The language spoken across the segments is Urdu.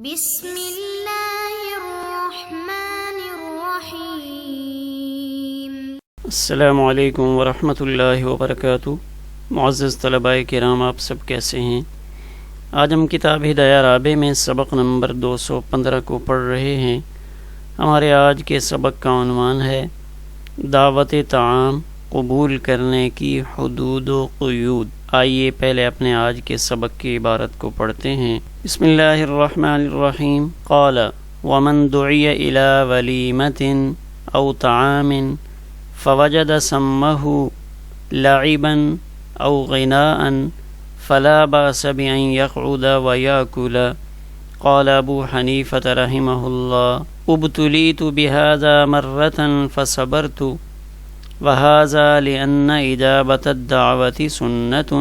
بسم اللہ الرحمن الرحیم۔ السلام علیکم ورحمۃ اللہ وبرکاتہ۔ معزز طلباء کرام، آپ سب کیسے ہیں؟ آج ہم کتاب ہدایہ رابع میں سبق نمبر 215 کو پڑھ رہے ہیں۔ ہمارے آج کے سبق کا عنوان ہے دعوت طعام قبول کرنے کی حدود و قیود۔ آئیے پہلے اپنے آج کے سبق کی عبارت کو پڑھتے ہیں۔ بسم اللہ الرحمن الرحیم۔ قال ومن دعی الی ولیمۃ او طعام فوجد سمہ لعبا او غناء فلا باس بأن يقعد ويأكل۔ قال ابو حنیفۃ رحمہ اللہ ابتلیت بهذا مرة فصبرت وهذا لأن إجابة الدعوة سنة۔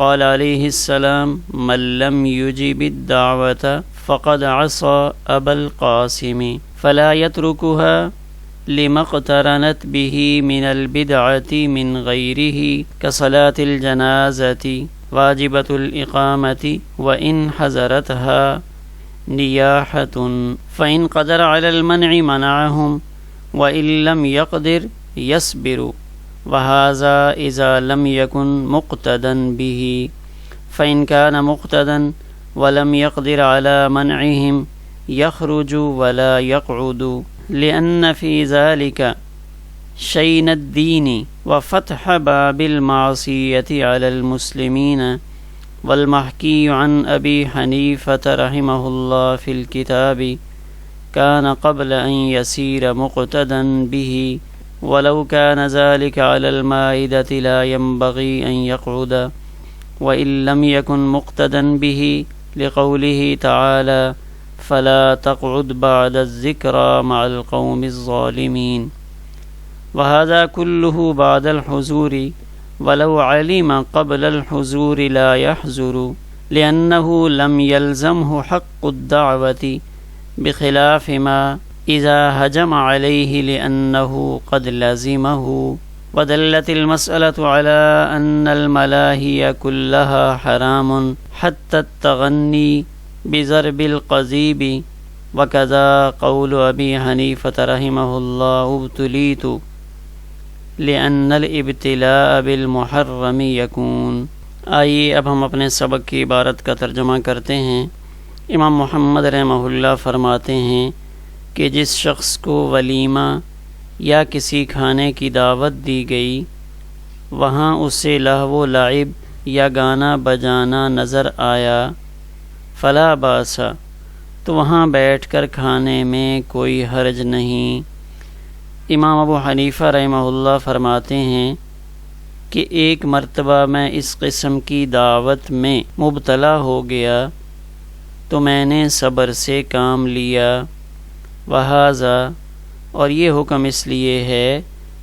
قال عليه السلام من لم يجب الدعوة فقد عصى أبا القاسم فلا يتركها لما اقترنت به من البدعة من غيره كصلاة الجنازة واجبة الإقامة وإن حضرتها نياحة فإن قدر على المنع منعهم وإن لم يقدر يصبر، وهذا إذا لم يكن مقتدا به، فإن كان مقتدا ولم يقدر على منعهم يخرج ولا يقعد، لأن في ذلك شين الدين وفتح باب المعصية على المسلمين۔ والمحكي عن أبي حنيفة رحمه الله في الكتاب كان قبل أن يسير مقتدا به، ولو كان ذلك على المائدة لا ينبغي أن يقعد، وإن لم يكن مقتدا به لقوله تعالى فلا تقعد بعد الذكرى مع القوم الظالمين۔ وهذا كله بعد الحضور، ولو علم قبل الحضور لا يحضر، لأنه لم يلزمه حق الدعوة بخلاف ما إذا هجم عليه لأنه قد لزمه۔ ودلت المسألة على أن الملاهي كلها حرام حتى التغني بضرب القضيب، وكذا قول أبي حنيفة رحمه الله ابتليت لأن الابتلاء بالمحرم يكون۔ آئیے اب ہم اپنے سبق کی عبارت کا ترجمہ کرتے ہیں۔ امام محمد رحمہ اللہ فرماتے ہیں کہ جس شخص کو ولیمہ یا کسی کھانے کی دعوت دی گئی، وہاں اسے لہو و لعب یا گانا بجانا نظر آیا، فلا باس، تو وہاں بیٹھ کر کھانے میں کوئی حرج نہیں۔ امام ابو حنیفہ رحمہ اللہ فرماتے ہیں کہ ایک مرتبہ میں اس قسم کی دعوت میں مبتلا ہو گیا تو میں نے صبر سے کام لیا۔ وہذا، اور یہ حکم اس لیے ہے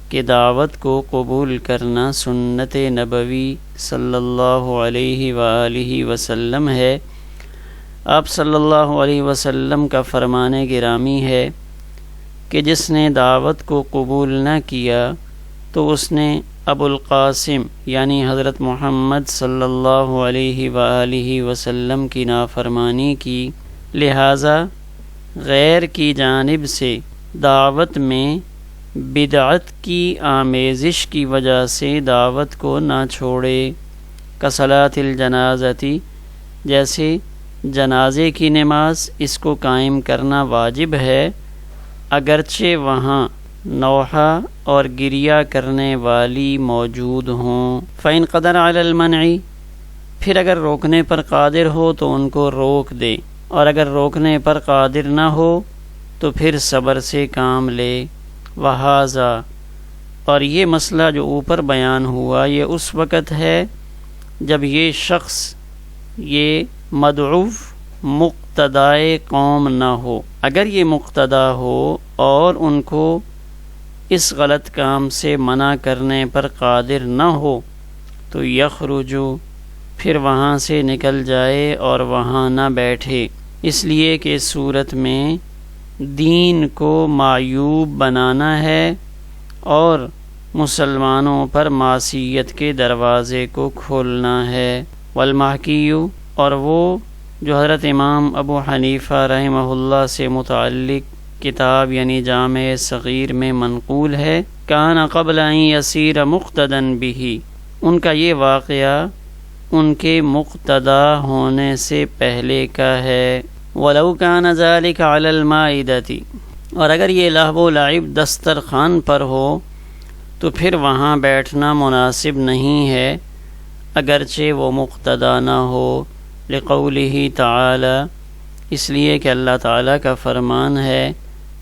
کہ دعوت کو قبول کرنا سنت نبوی صلی اللہ علیہ وآلہ وسلم ہے۔ آپ صلی اللہ علیہ وسلم کا فرمان گرامی ہے کہ جس نے دعوت کو قبول نہ کیا تو اس نے ابو القاسم یعنی حضرت محمد صلی اللہ علیہ وآلہ وسلم کی نافرمانی کی، لہٰذا غیر کی جانب سے دعوت میں بدعت کی آمیزش کی وجہ سے دعوت کو نہ چھوڑے۔ کصلاۃ الجنازتی، جیسے جنازے کی نماز، اس کو قائم کرنا واجب ہے اگرچہ وہاں نوحہ اور گریہ کرنے والی موجود ہوں۔ فإن قدر علی المنع، پھر اگر روکنے پر قادر ہو تو ان کو روک دے، اور اگر روکنے پر قادر نہ ہو تو پھر صبر سے کام لے۔ وہذا، اور یہ مسئلہ جو اوپر بیان ہوا یہ اس وقت ہے جب یہ شخص یہ مدعو مقتدائے قوم نہ ہو۔ اگر یہ مقتدا ہو اور ان کو اس غلط کام سے منع کرنے پر قادر نہ ہو تو یخرجو، پھر وہاں سے نکل جائے اور وہاں نہ بیٹھے، اس لیے کہ اس صورت میں دین کو معیوب بنانا ہے اور مسلمانوں پر معصیت کے دروازے کو کھولنا ہے۔ والمحکی، اور وہ جو حضرت امام ابو حنیفہ رحمہ اللہ سے متعلق کتاب یعنی جامع صغیر میں منقول ہے، کان قبل ان یسیر مقتدی بہ، ان کا یہ واقعہ ان کے مقتدا ہونے سے پہلے کا ہے۔ ولو کان ذلک علی المائدۃ، اور اگر یہ لہو و لعب دسترخوان پر ہو تو پھر وہاں بیٹھنا مناسب نہیں ہے، اگرچہ وہ مقتدا نہ ہو، لقولہ تعالی، اس لیے کہ اللہ تعالیٰ کا فرمان ہے،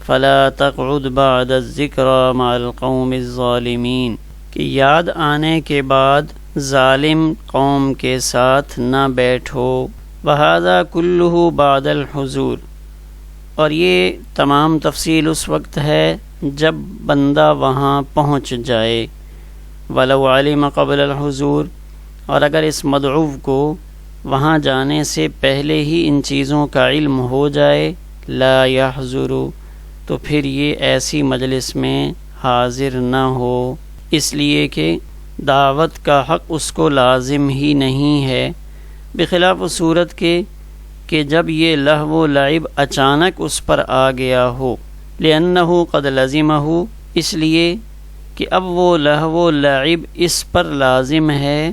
فلا تقعد بعد الذکری مع القوم الظالمین، کہ یاد آنے کے بعد ظالم قوم کے ساتھ نہ بیٹھو۔ وہذا کلہ بعد الحضور، اور یہ تمام تفصیل اس وقت ہے جب بندہ وہاں پہنچ جائے۔ ولو علم قبل الحضور، اور اگر اس مدعو کو وہاں جانے سے پہلے ہی ان چیزوں کا علم ہو جائے، لا یحضر، تو پھر یہ ایسی مجلس میں حاضر نہ ہو، اس لیے کہ دعوت کا حق اس کو لازم ہی نہیں ہے، بخلاف صورت کے کہ جب یہ لہو و لعب اچانک اس پر آ گیا ہو، لأنہ قد لزمہ، اس لیے کہ اب وہ لہو و لعب اس پر لازم ہے،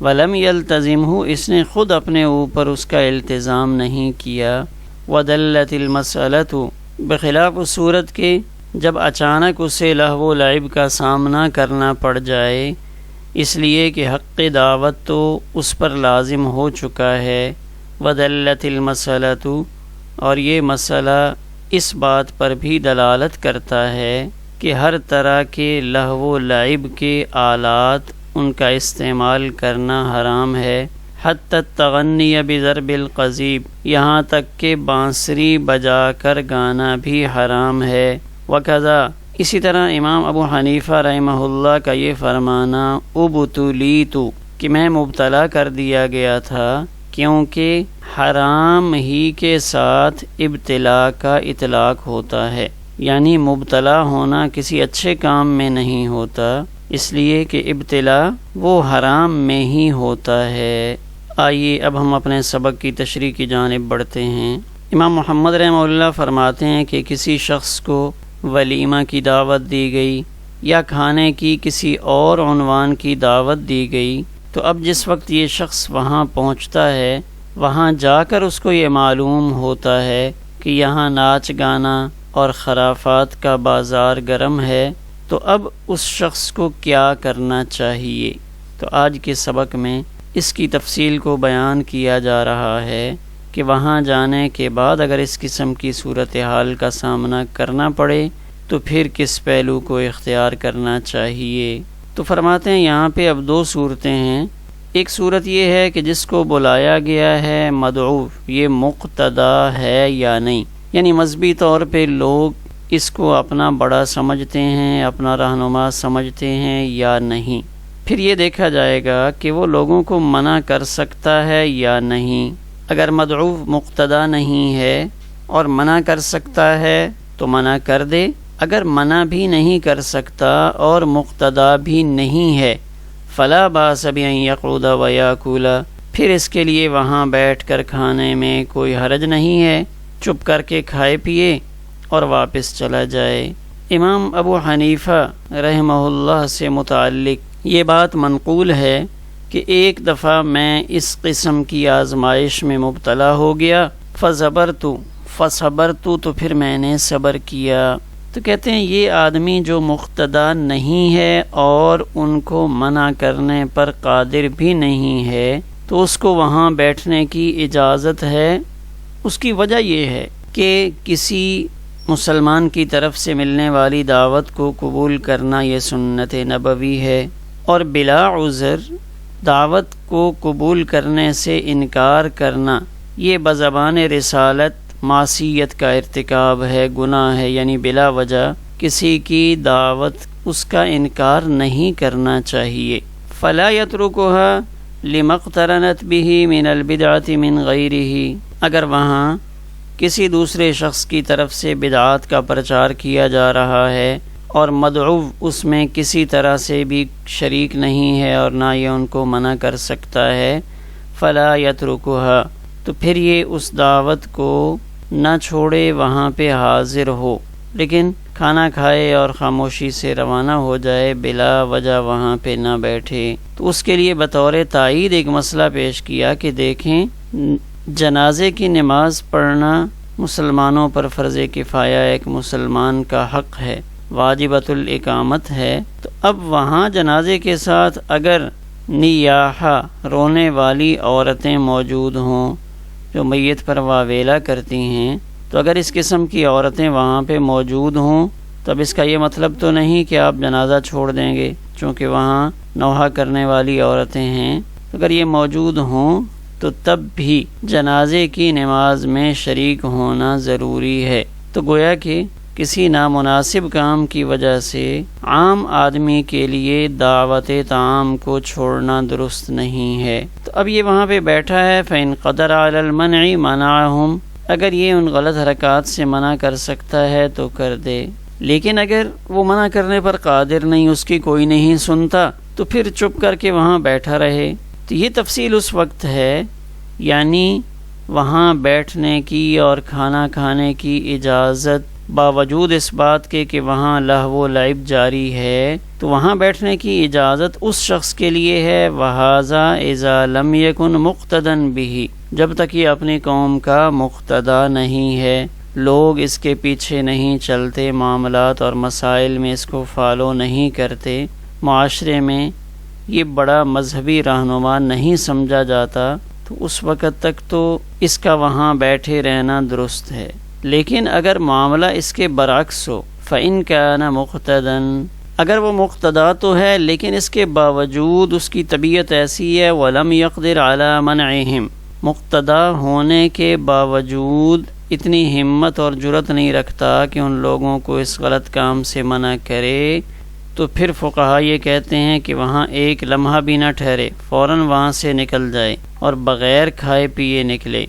ولم یلتزمہ، اس نے خود اپنے اوپر اس کا التزام نہیں کیا، ودلت المسألۃ، بخلاف صورت کے جب اچانک اسے لہو و لعب کا سامنا کرنا پڑ جائے، اس لیے کہ حق دعوت تو اس پر لازم ہو چکا ہے، ودلت المسألۃ، اور یہ مسئلہ اس بات پر بھی دلالت کرتا ہے کہ ہر طرح کے لہو و لعب کے آلات ان کا استعمال کرنا حرام ہے، حتی التغنی بضرب القضیب، یہاں تک کہ بانسری بجا کر گانا بھی حرام ہے۔ وکذا، اسی طرح امام ابو حنیفہ رحمہ اللہ کا یہ فرمانا، ابتلیت، کہ میں مبتلا کر دیا گیا تھا، کیونکہ حرام ہی کے ساتھ ابتلا کا اطلاق ہوتا ہے، یعنی مبتلا ہونا کسی اچھے کام میں نہیں ہوتا، اس لیے کہ ابتلا وہ حرام میں ہی ہوتا ہے۔ آئیے اب ہم اپنے سبق کی تشریح کی جانب بڑھتے ہیں۔ امام محمد رحمہ اللہ فرماتے ہیں کہ کسی شخص کو ولیمہ کی دعوت دی گئی یا کھانے کی کسی اور عنوان کی دعوت دی گئی، تو اب جس وقت یہ شخص وہاں پہنچتا ہے، وہاں جا کر اس کو یہ معلوم ہوتا ہے کہ یہاں ناچ گانا اور خرافات کا بازار گرم ہے، تو اب اس شخص کو کیا کرنا چاہیے؟ تو آج کے سبق میں اس کی تفصیل کو بیان کیا جا رہا ہے کہ وہاں جانے کے بعد اگر اس قسم کی صورتحال کا سامنا کرنا پڑے تو پھر کس پہلو کو اختیار کرنا چاہیے۔ تو فرماتے ہیں یہاں پہ اب دو صورتیں ہیں۔ ایک صورت یہ ہے کہ جس کو بلایا گیا ہے مدعو، یہ مقتدا ہے یا نہیں، یعنی مذہبی طور پہ لوگ اس کو اپنا بڑا سمجھتے ہیں، اپنا رہنما سمجھتے ہیں یا نہیں۔ پھر یہ دیکھا جائے گا کہ وہ لوگوں کو منع کر سکتا ہے یا نہیں۔ اگر مدعو مقتدا نہیں ہے اور منع کر سکتا ہے تو منع کر دے، اگر منع بھی نہیں کر سکتا اور مقتدا بھی نہیں ہے، فلا باس بأن یقعد ویاکل، پھر اس کے لیے وہاں بیٹھ کر کھانے میں کوئی حرج نہیں ہے، چپ کر کے کھائے پیے اور واپس چلا جائے۔ امام ابو حنیفہ رحمہ اللہ سے متعلق یہ بات منقول ہے کہ ایک دفعہ میں اس قسم کی آزمائش میں مبتلا ہو گیا، فصبرت، تو پھر میں نے صبر کیا۔ تو کہتے ہیں یہ آدمی جو مقتدا نہیں ہے اور ان کو منع کرنے پر قادر بھی نہیں ہے تو اس کو وہاں بیٹھنے کی اجازت ہے۔ اس کی وجہ یہ ہے کہ کسی مسلمان کی طرف سے ملنے والی دعوت کو قبول کرنا یہ سنت نبوی ہے، اور بلا عذر دعوت کو قبول کرنے سے انکار کرنا یہ بزبان رسالت معصیت کا ارتکاب ہے، گناہ ہے، یعنی بلا وجہ کسی کی دعوت اس کا انکار نہیں کرنا چاہیے۔ فلا يتركها لما اقترنت به من البدعة من غیرہ، اگر وہاں کسی دوسرے شخص کی طرف سے بدعات کا پرچار کیا جا رہا ہے اور مدعو اس میں کسی طرح سے بھی شریک نہیں ہے اور نہ یہ ان کو منع کر سکتا ہے، فلا يتركها، تو پھر یہ اس دعوت کو نہ چھوڑے، وہاں پہ حاضر ہو، لیکن کھانا کھائے اور خاموشی سے روانہ ہو جائے، بلا وجہ وہاں پہ نہ بیٹھے۔ تو اس کے لیے بطور تائید ایک مسئلہ پیش کیا کہ دیکھیں، جنازے کی نماز پڑھنا مسلمانوں پر فرض کفایہ ایک مسلمان کا حق ہے، واجبۃ الاقامت ہے۔ تو اب وہاں جنازے کے ساتھ اگر نیاحہ رونے والی عورتیں موجود ہوں جو میت پر واویلا کرتی ہیں، تو اگر اس قسم کی عورتیں وہاں پہ موجود ہوں تو اب اس کا یہ مطلب تو نہیں کہ آپ جنازہ چھوڑ دیں گے، چونکہ وہاں نوحہ کرنے والی عورتیں ہیں۔ اگر یہ موجود ہوں تو تب بھی جنازے کی نماز میں شریک ہونا ضروری ہے۔ تو گویا کہ کسی نامناسب کام کی وجہ سے عام آدمی کے لیے دعوت طعام کو چھوڑنا درست نہیں ہے۔ تو اب یہ وہاں پہ بیٹھا ہے، فَإِن قَدَرَ عَلَى الْمَنْعِ مَنَعَهُمْ، اگر یہ ان غلط حرکات سے منع کر سکتا ہے تو کر دے، لیکن اگر وہ منع کرنے پر قادر نہیں، اس کی کوئی نہیں سنتا، تو پھر چپ کر کے وہاں بیٹھا رہے۔ تو یہ تفصیل اس وقت ہے، یعنی وہاں بیٹھنے کی اور کھانا کھانے کی اجازت باوجود اس بات کے کہ وہاں لہو و لعب جاری ہے، تو وہاں بیٹھنے کی اجازت اس شخص کے لیے ہے، وَهَذَا إِذَا لَمْ يَكُنْ مُقْتَدًا بِهِ، جب تک یہ اپنی قوم کا مقتدا نہیں ہے، لوگ اس کے پیچھے نہیں چلتے، معاملات اور مسائل میں اس کو فالو نہیں کرتے، معاشرے میں یہ بڑا مذہبی رہنما نہیں سمجھا جاتا، تو اس وقت تک تو اس کا وہاں بیٹھے رہنا درست ہے۔ لیکن اگر معاملہ اس کے برعکس ہو، فَإِن كَانَ مُقْتَدًا، اگر وہ مقتدا تو ہے لیکن اس کے باوجود اس کی طبیعت ایسی ہے، وَلَمْ يَقْدِرْ عَلَى مَنْعِهِمْ، مقتدا ہونے کے باوجود اتنی ہمت اور جرأت نہیں رکھتا کہ ان لوگوں کو اس غلط کام سے منع کرے، تو پھر فقہا یہ کہتے ہیں کہ وہاں ایک لمحہ بھی نہ ٹھہرے، فوراً وہاں سے نکل جائے اور بغیر کھائے پیے نکلے،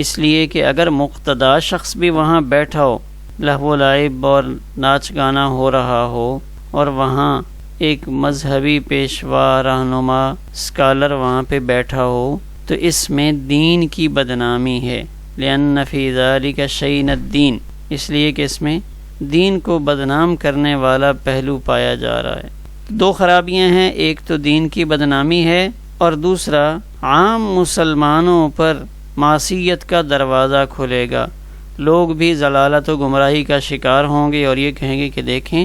اس لیے کہ اگر مقتدا شخص بھی وہاں بیٹھا ہو، لہو و لعب اور ناچ گانا ہو رہا ہو، اور وہاں ایک مذہبی پیشوا رہنما اسکالر وہاں پہ بیٹھا ہو، تو اس میں دین کی بدنامی ہے، لأن فی ذلک شین الدین، اس لیے کہ اس میں دین کو بدنام کرنے والا پہلو پایا جا رہا ہے۔ دو خرابیاں ہیں، ایک تو دین کی بدنامی ہے، اور دوسرا عام مسلمانوں پر معصیت کا دروازہ کھلے گا، لوگ بھی ضلالت و گمراہی کا شکار ہوں گے اور یہ کہیں گے کہ دیکھیں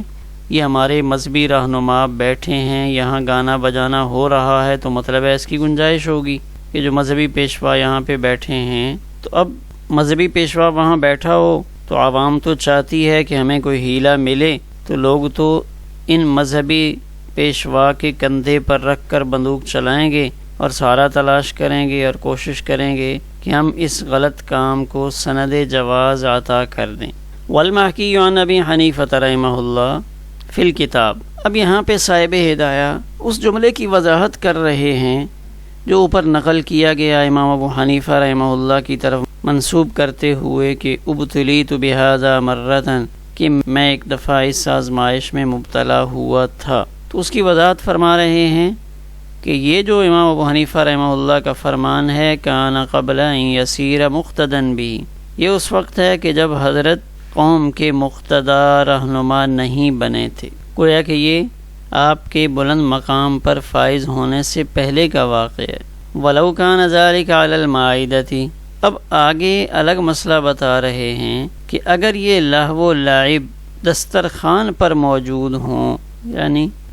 یہ ہمارے مذہبی رہنما بیٹھے ہیں، یہاں گانا بجانا ہو رہا ہے، تو مطلب ہے اس کی گنجائش ہوگی کہ جو مذہبی پیشوا یہاں پہ بیٹھے ہیں۔ تو اب مذہبی پیشوا وہاں بیٹھا ہو تو عوام تو چاہتی ہے کہ ہمیں کوئی ہیلہ ملے، تو لوگ تو ان مذہبی پیشوا کے کندھے پر رکھ کر بندوق چلائیں گے اور سہارا تلاش کریں گے اور کوشش کریں گے کہ ہم اس غلط کام کو سند جواز عطا کر دیں۔ والمحکی عن ابی حنیفہ رحمہ اللہ فی الکتاب، اب یہاں پہ صاحب ہدایہ اس جملے کی وضاحت کر رہے ہیں جو اوپر نقل کیا گیا امام ابو حنیفہ رحمہ اللہ کی طرف منسوب کرتے ہوئے کہ ابتلیت بہذا مرتن، کہ میں ایک دفعہ اس آزمائش میں مبتلا ہوا تھا۔ تو اس کی وضاحت فرما رہے ہیں کہ یہ جو امام ابو حنیفہ رحمہ اللہ کا فرمان ہے، کان قبل ان یسیر مقتدن بھی، یہ اس وقت ہے کہ جب حضرت قوم کے مقتدا رہنما نہیں بنے تھے، گویا کہ یہ آپ کے بلند مقام پر فائز ہونے سے پہلے کا واقعہ ہے۔ ولو کان ذلک علی المائدۃ، اب آگے الگ مسئلہ بتا رہے ہیں کہ اگر یہ لہو و لعب دسترخوان پر موجود ہوں،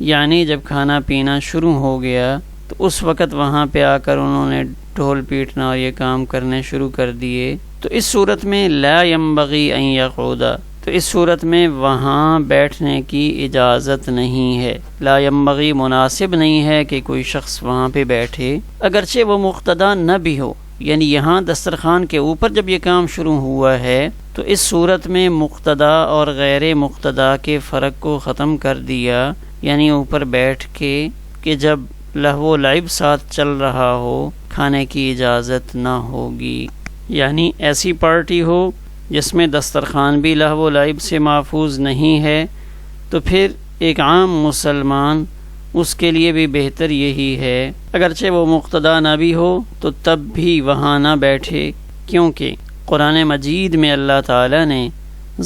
یعنی جب کھانا پینا شروع ہو گیا تو اس وقت وہاں پہ آ کر انہوں نے ڈھول پیٹنا اور یہ کام کرنے شروع کر دیے، تو اس صورت میں لا ينبغي ان يقعد، تو اس صورت میں وہاں بیٹھنے کی اجازت نہیں ہے، لا ينبغي مناسب نہیں ہے کہ کوئی شخص وہاں پہ بیٹھے، اگرچہ وہ مقتدا نہ بھی ہو، یعنی یہاں دسترخوان کے اوپر جب یہ کام شروع ہوا ہے تو اس صورت میں مقتدا اور غیر مقتدا کے فرق کو ختم کر دیا، یعنی اوپر بیٹھ کے کہ جب لہو و لعب ساتھ چل رہا ہو کھانے کی اجازت نہ ہوگی، یعنی ایسی پارٹی ہو جس میں دسترخوان بھی لہو و لعب سے محفوظ نہیں ہے، تو پھر ایک عام مسلمان اس کے لیے بھی بہتر یہی ہے، اگرچہ وہ مقتدا نہ بھی ہو تو تب بھی وہاں نہ بیٹھے، کیونکہ قرآن مجید میں اللہ تعالیٰ نے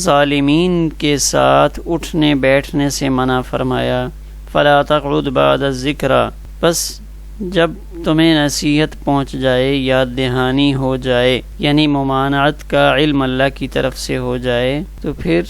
ظالمین کے ساتھ اٹھنے بیٹھنے سے منع فرمایا، فلا تقعد بعد الذکر، بس جب تمہیں نصیحت پہنچ جائے، یاد دہانی ہو جائے، یعنی ممانعت کا علم اللہ کی طرف سے ہو جائے، تو پھر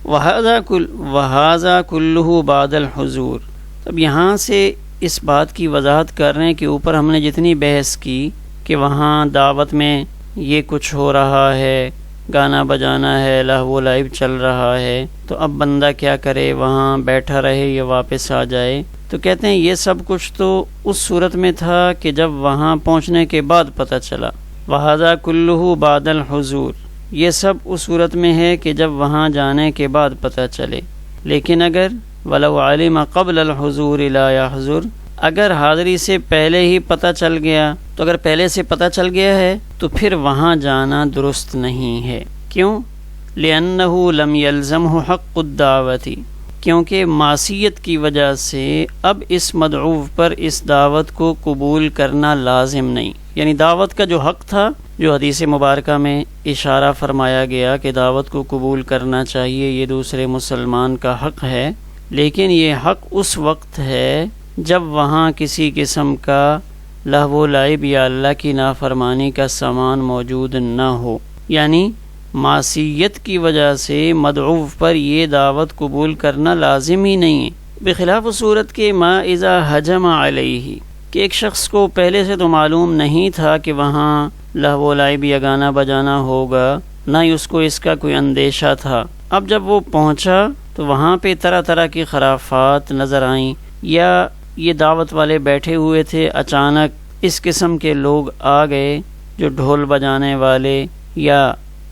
وَهَذَا كُلُّهُ بَعْدَ الْحُضُورِ۔ اب یہاں سے اس بات کی وضاحت کر رہے ہیں کہ اوپر ہم نے جتنی بحث کی کہ وہاں دعوت میں یہ کچھ ہو رہا ہے، گانا بجانا ہے، لہو و لعب چل رہا ہے، تو اب بندہ کیا کرے، وہاں بیٹھا رہے یا واپس آ جائے؟ تو کہتے ہیں یہ سب کچھ تو اس صورت میں تھا کہ جب وہاں پہنچنے کے بعد پتہ چلا، وَهَذَا كُلُّهُ بَعْدَ الْحُضُورِ، یہ سب اس صورت میں ہے کہ جب وہاں جانے کے بعد پتہ چلے۔ لیکن اگر وَلَوْ عَلِمَ قَبْلَ الْحُضُورِ لَا يَحْضُرُ، اگر حاضری سے پہلے ہی پتہ چل گیا، تو اگر پہلے سے پتہ چل گیا ہے تو پھر وہاں جانا درست نہیں ہے۔ کیوں؟ لِأَنَّهُ لَمْ يَلْزَمْهُ حَقُّ الدَّعْوَةِ، کیونکہ معصیت کی وجہ سے اب اس مدعو پر اس دعوت کو قبول کرنا لازم نہیں، یعنی دعوت کا جو حق تھا، جو حدیث مبارکہ میں اشارہ فرمایا گیا کہ دعوت کو قبول کرنا چاہیے، یہ دوسرے مسلمان کا حق ہے، لیکن یہ حق اس وقت ہے جب وہاں کسی قسم کا لہو و لعب یا اللہ کی نافرمانی کا سامان موجود نہ ہو، یعنی معصیت کی وجہ سے مدعو پر یہ دعوت قبول کرنا لازم ہی نہیں ہے، بخلاف صورت کے ما اذا حجم علیہ، کہ ایک شخص کو پہلے سے تو معلوم نہیں تھا کہ وہاں لہو و لعب یا گانا بجانا ہوگا، نہ ہی اس کو اس کا کوئی اندیشہ تھا۔ اب جب وہ پہنچا تو وہاں پہ طرح طرح کی خرافات نظر آئیں، یا یہ دعوت والے بیٹھے ہوئے تھے، اچانک اس قسم کے لوگ آ گئے جو ڈھول بجانے والے یا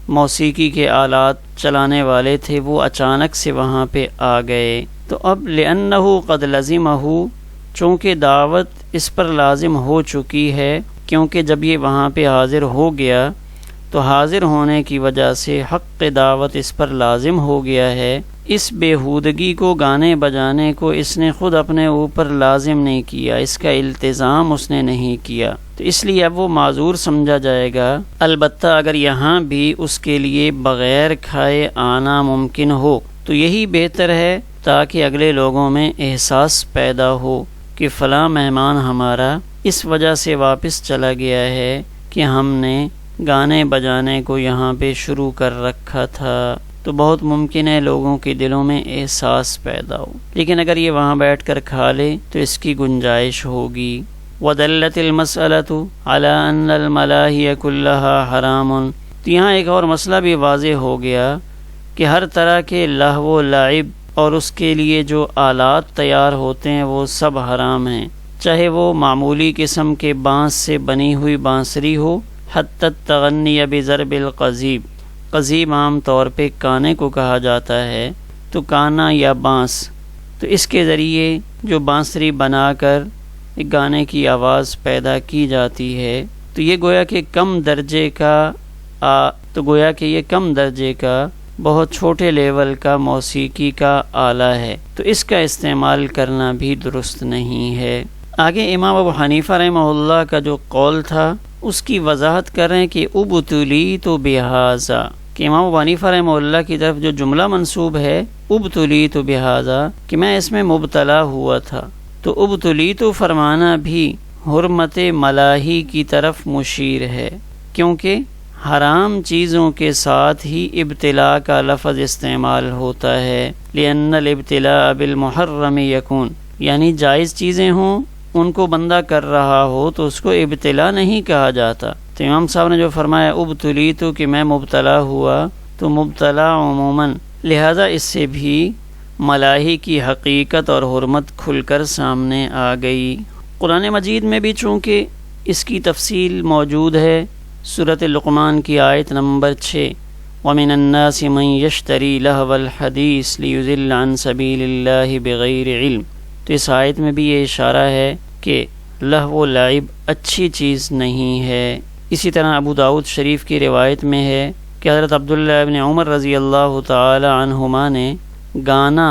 موسیقی کے آلات چلانے والے تھے، وہ اچانک سے وہاں پہ آ گئے۔ تو اب لِأَنَّهُ قَدْ لَزِمَهُ، چونکہ دعوت اس پر لازم ہو چکی ہے، کیونکہ جب یہ وہاں پہ حاضر ہو گیا تو حاضر ہونے کی وجہ سے حق دعوت اس پر لازم ہو گیا ہے، اس بیہودگی کو، گانے بجانے کو اس نے خود اپنے اوپر لازم نہیں کیا، اس کا التزام اس نے نہیں کیا، تو اس لیے اب وہ معذور سمجھا جائے گا۔ البتہ اگر یہاں بھی اس کے لیے بغیر کھائے آنا ممکن ہو تو یہی بہتر ہے، تاکہ اگلے لوگوں میں احساس پیدا ہو کہ فلاں مہمان ہمارا اس وجہ سے واپس چلا گیا ہے کہ ہم نے گانے بجانے کو یہاں پہ شروع کر رکھا تھا، تو بہت ممکن ہے لوگوں کے دلوں میں احساس پیدا ہو۔ لیکن اگر یہ وہاں بیٹھ کر کھا لے تو اس کی گنجائش ہوگی۔ وَدَلَّتِ الْمَسْأَلَةُ عَلَىٰ أَنَّ الْمَلَاهِيَ كُلَّهَا حَرَامٌ، تو یہاں ایک اور مسئلہ بھی واضح ہو گیا کہ ہر طرح کے لہو و لعب اور اس کے لیے جو آلات تیار ہوتے ہیں وہ سب حرام ہیں، چاہے وہ معمولی قسم کے بانس سے بنی ہوئی بانسری ہو، حتی التغنی بضرب القضیب، قضیب عام طور پہ کانے کو کہا جاتا ہے، تو کانا یا بانس، تو اس کے ذریعے جو بانسری بنا کر ایک گانے کی آواز پیدا کی جاتی ہے، تو یہ گویا کہ کم درجے کا بہت چھوٹے لیول کا موسیقی کا آلہ ہے، تو اس کا استعمال کرنا بھی درست نہیں ہے۔ آگے امام ابو حنیفہ رحمہ اللہ کا جو قول تھا اس کی وضاحت کر رہے ہیں کہ ابتلیت بہذا، کہ امام ابو حنیفہ رحمہ اللہ کی طرف جو جملہ منسوب ہے ابتلیت بہذا، کہ میں اس میں مبتلا ہوا تھا، تو ابتلیت فرمانا بھی حرمت ملاہی کی طرف مشیر ہے، کیونکہ حرام چیزوں کے ساتھ ہی ابتلاء کا لفظ استعمال ہوتا ہے، لأن الابتلاء بالمحرم یکون، یعنی جائز چیزیں ہوں ان کو بندہ کر رہا ہو تو اس کو ابتلاء نہیں کہا جاتا۔ تو امام صاحب نے جو فرمایا ابتلیت کہ میں مبتلا ہوا، تو مبتلا عموماً، لہذا اس سے بھی ملاہی کی حقیقت اور حرمت کھل کر سامنے آ گئی۔ قرآن مجید میں بھی چونکہ اس کی تفصیل موجود ہے، سورۃ لقمان کی آیت نمبر 6، وَمِنَ النَّاسِ مَن يَشْتَرِي لَهْوَ الْحَدِيثِ لِيُضِلَّ عَن سَبِيلِ اللَّهِ بِغَيْرِ علم، تو اس آیت میں بھی یہ اشارہ ہے کہ لہو و لعب اچھی چیز نہیں ہے۔ اسی طرح ابو داؤد شریف کی روایت میں ہے کہ حضرت عبداللہ ابن عمر رضی اللہ تعالی عنہما نے گانا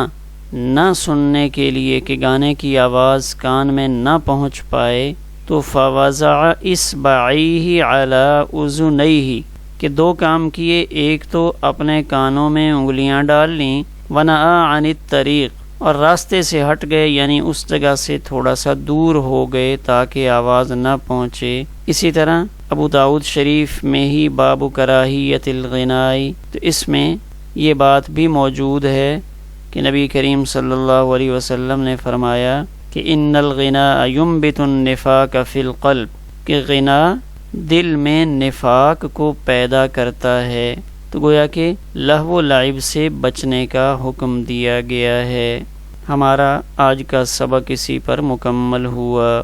نہ سننے کے لیے کہ گانے کی آواز کان میں نہ پہنچ پائے، تو فوضع اصبعیہ علی اذنیہ، کہ دو کام کیے، ایک تو اپنے کانوں میں انگلیاں ڈال لیں، ونأى عن الطریق، اور راستے سے ہٹ گئے، یعنی اس جگہ سے تھوڑا سا دور ہو گئے تاکہ آواز نہ پہنچے۔ اسی طرح ابو داؤد شریف میں ہی باب کراہیت الغناء، تو اس میں یہ بات بھی موجود ہے کہ نبی کریم صلی اللہ علیہ وسلم نے فرمایا کہ ان الغناء ينبت النفاق فی القلب، کہ غنا دل میں نفاق کو پیدا کرتا ہے۔ تو گویا کہ لہو و لعب سے بچنے کا حکم دیا گیا ہے۔ ہمارا آج کا سبق اسی پر مکمل ہوا۔